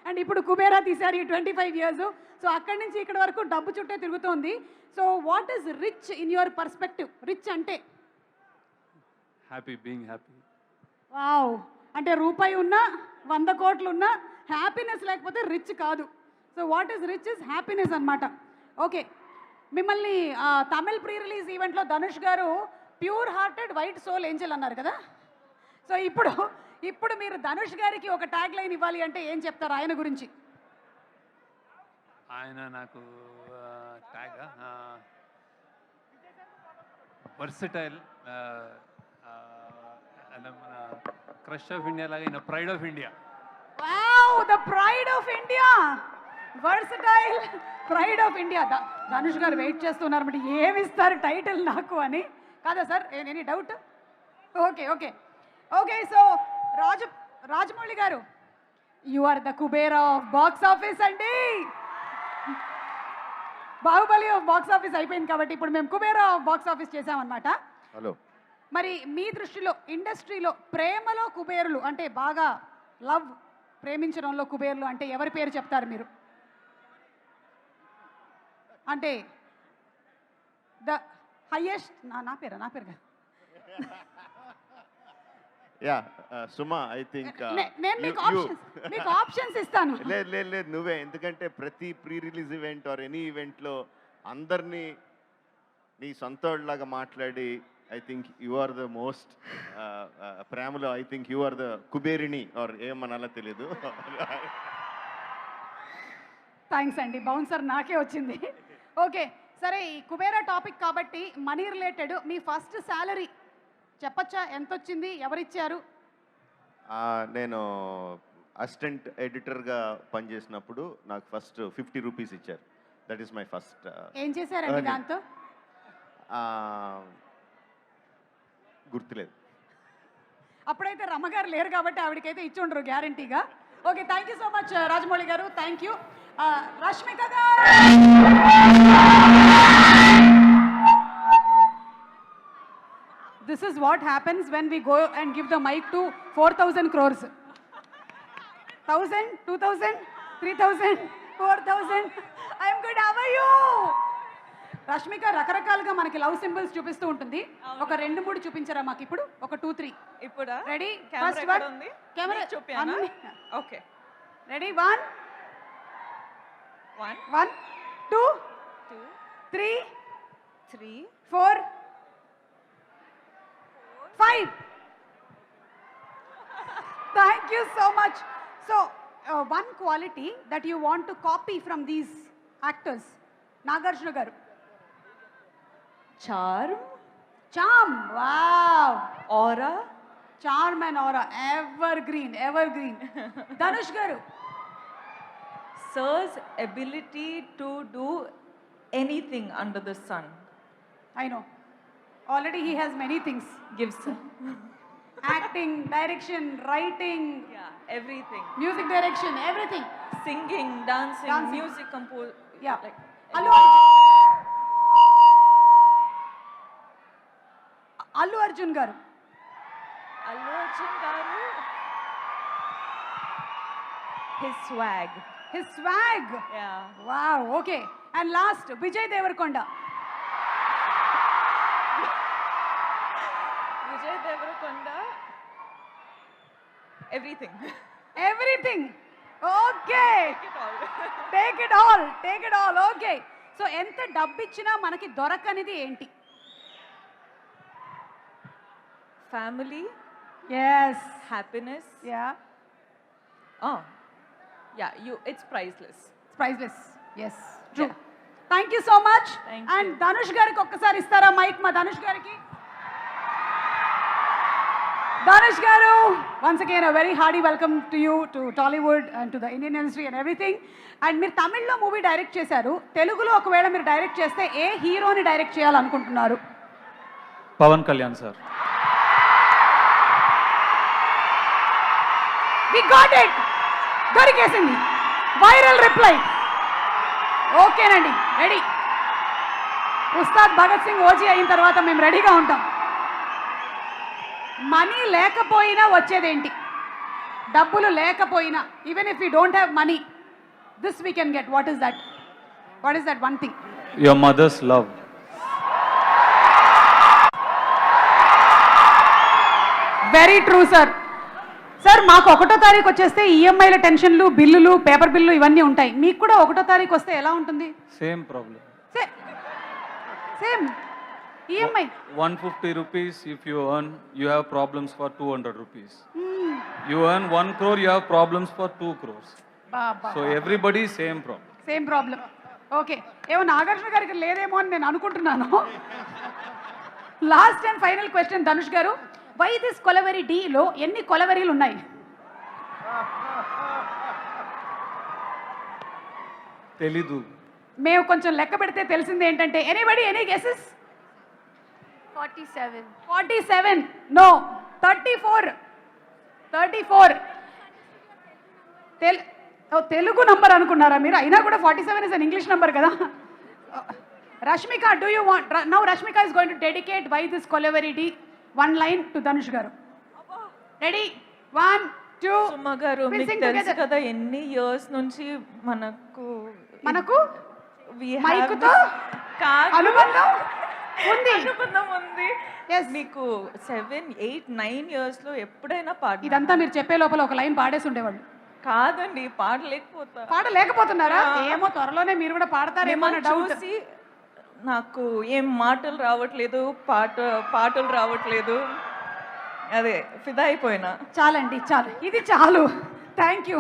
And ఇప్పుడు కుబేరా తీశారు ఈ 25 ఇయర్స్. సో అక్కడి నుంచి ఇక్కడ వరకు డబ్బు చుట్టే తిరుగుతోంది. So what is rich in your perspective? Rich అంటే హ్యాపీ, బీయింగ్ హ్యాపీ. వావ్, అంటే రూపాయి ఉన్నా 100 కోట్లు ఉన్నా హ్యాపీనెస్ లేకపోతే రిచ్ కాదు. So what is rich is happiness అనమాట. ఓకే, మిమ్మల్ని తమిళ్ ప్రీ రిలీజ్ ఈవెంట్లో Dhanush garu pure hearted white soul angel అన్నారు కదా. సో ఇప్పుడు మీరు ధనుష్ గారికి ఒక ట్యాగ్ లైన్ ఇవ్వాలి అంటే ఏం చెప్తారు ఆయన గురించి? ఆయన నాకు ట్యాగ్ వర్సటైల్, మన క్రష్ ఆఫ్ ఇండియా లాగా ఈయన pride of India. Wow, the pride of India, versatile, pride of India. Dhanush గారు వెయిట్ చేస్తున్నారు మరి ఏమి ఇస్తారు టైటిల్ నాకు అని. కాదా sir, any doubt? Okay okay okay. So Rajamouli garu, you are the Kubera of box office అండి. బాహుబలి ఆఫ్ బాక్స్ ఆఫీస్ అయిపోయింది కాబట్టి ఇప్పుడు మేము కుబేరా ఆఫ్ బాక్స్ ఆఫీస్ చేసామన్నమాట. హలో, మరి మీ దృష్టిలో ఇండస్ట్రీలో ప్రేమలో కుబేరులు అంటే బాగా లవ్, ప్రేమించడంలో కుబేరులు అంటే ఎవరి పేరు చెప్తారు మీరు? అంటే ద హైయెస్ట్ నా పేరుగా యా సుమా, ఐ థింక్ నేను మీకు ఆప్షన్స్ ఇస్తాను. లేదు నువ్వే, ఎందుకంటే ప్రతి pre release event or any ఈవెంట్లో అందరినీ నీ సొంతలాగా మాట్లాడి I think you are the most ప్రేమలో I think you are the కుబేరిణి ఆర్ ఏమనాలో తెలియదు. థ్యాంక్స్ అండి, బౌన్సర్ నాకే వచ్చింది. ఓకే సరే, ఈ కుబేరా టాపిక్ కాబట్టి మనీ రిలేటెడ్ మీ ఫస్ట్ శాలరీ చెప్పచ్చా? ఎంత వచ్చింది, ఎవరిచ్చారు? నేను అసిస్టెంట్ ఎడిటర్గా పనిచేసినప్పుడు నాకు ఫస్ట్ 50 రూపీస్ ఇచ్చారు. That is my first. ఏం చేశారండి దాంతో? గుర్తులేదు. అప్పుడైతే రమ్మగారు లేరు కాబట్టి ఆవిడకైతే ఇచ్చి ఉండరు గ్యారంటీగా. Okay, thank you so much Rajamouli గారు, థ్యాంక్ యూ. రష్మిక గారు, this is what happens when we go and give the mic to 4,000 crores. 1,000, 2,000, 3,000, 4,000. I am good, how are you? Rashmika రకరకాలుగా మనకి లవ్ సింబల్స్ చూపిస్తూ ఉంటుంది. ఒక 2-3 చూపించరా మాకు ఇప్పుడు? ఒక 2-3 ఇప్పుడు రెడీ? ఫస్ట్ వన్ ఉంది, కెమెరా చూపియానా? Okay ready? 1 1 2 3 4 5. Thank you so much. So one quality that you want to copy from these actors. Nagarjuna garu. Charm, wow. Aura. Charm and aura, evergreen. Dhanush garu. Sir's ability to do anything under the sun. I know, already he has many things. Gives Acting, direction, writing, everything. Music direction, everything. Singing, dancing. Music compose. Yeah. Like, Allu Arjun garu. His swag. Yeah. Wow, okay. And last, Vijay Deverakonda. Everything. Okay. Take it all. Okay. So ఎంత డబ్బు ఇచ్చినా మనకి దొరకనిది ఏంటి? Family. Yes. Happiness. Yeah. It's priceless. Yes. True. Thank you so much. Thank and you. Dhanush gariki okkasari istara mic ma Dhanush gariki. Dhanush garu, once again a very hearty welcome to you, to Tollywood and to the Indian industry and everything. And మీరు తమిళ్లో movie direct చేశారు, తెలుగులో ఒకవేళ మీరు direct చేస్తే ఏ హీరోని direct చేయాలనుకుంటున్నారు? Pawan Kalyan sir. We got it. దొరికేసింది. Viral reply. ఓకేనండి, రెడీ. ఉస్తాద్ భగత్ సింగ్ ఓజీ అయిన తర్వాత మేము రెడీగా ఉంటాం. మనీ లేకపోయినా వచ్చేదేంటి? డబ్బులు లేకపోయినా, even if you don't have money, this we can get. What is that? What is that one thing? Your mother's love. Very true sir. Sir మాకు 1వ తారీఖు వచ్చేస్తే ఈఎంఐల టెన్షన్లు, బిల్లులు, పేపర్ బిల్లు ఇవన్నీ ఉంటాయి. మీకు కూడా 1వ తారీఖు వస్తే ఎలా ఉంటుంది? Same problem. Same EMI. 150 rupees if you earn, you have problems for 200 rupees. You earn 1 crore, you have problems for 2 crores. So everybody same problem. Same problem. Okay, ఏమో నాగార్జున గారికి లేదేమో అని నేను అనుకుంటున్నాను. Last and final question Dhanush గారు, why this kolaveri డీలో ఎన్ని కొలవెరీలు ఉన్నాయి? Telidu. మేము కొంచెం లెక్క పెడితే తెలిసింది ఏంటంటే, anybody any guesses? 47. 47. No, 34. 34. Telugu number అనుకున్నారా మీరు? అయినా కూడా 47 ఇస్ అన్ ఇంగ్లీష్ నంబర్ కదా. Rashmika, do you want now? Rashmika is going to dedicate why this Kolaveri Di 1 line to Dhanush garu. Ready? 1 2. Suma గారు, మీకు తెలుసు కదా ఎన్ని ఇయర్స్ నుంచి మనకు we have మైకుతో కాదు, అనుబంధం ఉంది. అనుబంధం ఉంది. Yes. మీకు 7 8 9 ఇయర్స్ లో ఎప్పుడైనా పాట ఇదంతా మీరు చెప్పే లోపల ఒక లైన్ పాడేసి ఉండేవాళ్ళు. కాదండి, పాడలేకపోతా. పాడలేకపోతున్నారా? ఏమో త్వరలోనే మీరు కూడా పాడతారేమో అన్న డౌట్. చూసి నాకు ఏం మాటలు రావట్లేదు, పాటలు రావట్లేదు, అదే ఫిదా అయిపోయినా. చాలండి, చాలు, ఇది చాలు. Thank you,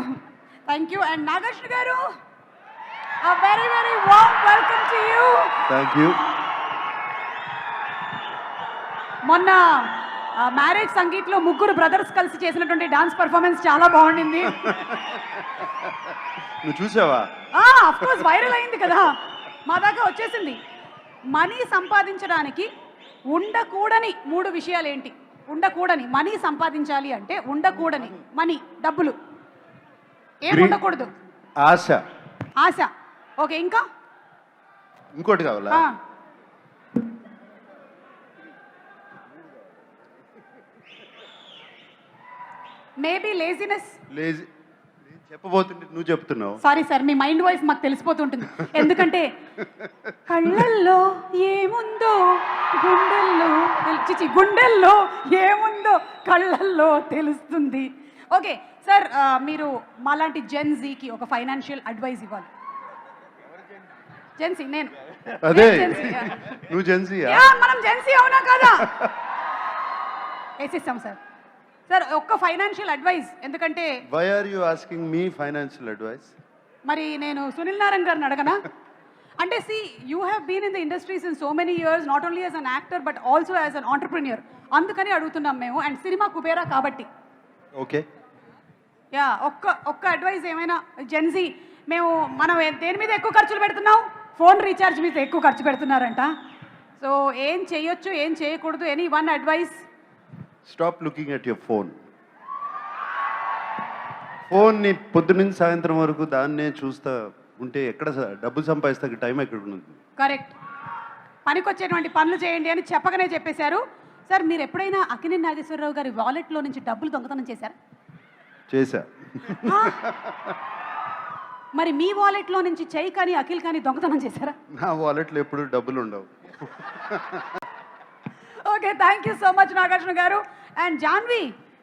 thank you. And Nagarjuna గారు, a very very warm welcome to you. Thank you. మొన్న మ్యారేజ్ సంగీత్లో ముగ్గురు బ్రదర్స్ కలిసి చేసినటువంటి డాన్స్ పర్ఫార్మెన్స్ చాలా బాగుండింది. నువ్వు చూసావా? ఆఫ్ కోర్స్ వైరల్ అయింది కదా, మా దాకా వచ్చేసింది. మనీ సంపాదించడానికి ఉండకూడని 3 విషయాలు ఏంటి? ఉండకూడని, మనీ సంపాదించాలి అంటే ఉండకూడని మనీ, డబ్బులు ఏం ఉండకూడదు? ఆశ. ఆశ. ఓకే, ఇంకా? ఇంకోటి కావాలా? Maybe laziness. లేజీ. చెప్పబోతుంటే నువ్వు చెప్తున్నావు. సారీ సార్, మీ మైండ్ వాయిస్ మాకు తెలిసిపోతుంటుంది. ఎందుకంటే కళ్ళల్లో ఏముందో గుండెల్లో గుండెల్లో ఏముందో కళ్ళల్లో తెలుస్తుంది. ఓకే సార్, మీరు మాలాంటి జెన్జీకి ఒక ఫైనాన్షియల్ అడ్వైస్ ఇవ్వాలి. జెన్సీ నేను. అదే జెన్సీ. నువ్వు జెన్సీయా? మనం జెన్సీ అవునా కదా? వేసిస్తాం సార్. సార్ ఒక్క ఫైనాన్షియల్ అడ్వైస్, ఎందుకంటే why are you asking me financial advice? మరి నేను సునీల్ నారాయణ్ గారిని అడగనా? అంటే see you have been in the industries in so many years, not only as an actor but also as an entrepreneur. అందుకని అడుగుతున్నాం మేము, అండ్ సినిమా కుబేరా కాబట్టి. ఓకే. యా, ఒక్క అడ్వైస్ ఏమైనా. జెన్జీ మేము మనం దేని మీద ఎక్కువ ఖర్చులు పెడుతున్నాం? ఫోన్ రీఛార్జ్ మీద ఎక్కువ ఖర్చు పెడుతున్నారంట. సో ఏం చేయొచ్చు, ఏం చేయకూడదు? Any one advice? Stop looking at your phone. ఫోన్ని పొద్దునుంచి సాయంత్రం వరకు దాన్నే చూస్తా ఉంటే ఎక్కడ డబ్బులు సంపాదిస్తే టైం ఎక్కడ ఉంటుంది? కరెక్ట్. పనికొచ్చేటువంటి పనులు చేయండి అని చెప్పగానే చెప్పేశారు. సార్ మీరు ఎప్పుడైనా అక్కినేని నాగేశ్వరరావు గారి వాలెట్లో నుంచి డబ్బులు దొంగతనం చేశారా? చేశా. మరి మీ వాలెట్లో నుంచి చెయ్యి కానీ అఖిల్ కానీ దొంగతనం చేశారా? నా వాలెట్లో ఎప్పుడు డబ్బులు ఉండవు. Okay, thank you so much Nagarjuna గారు. అండ్ జాన్వి,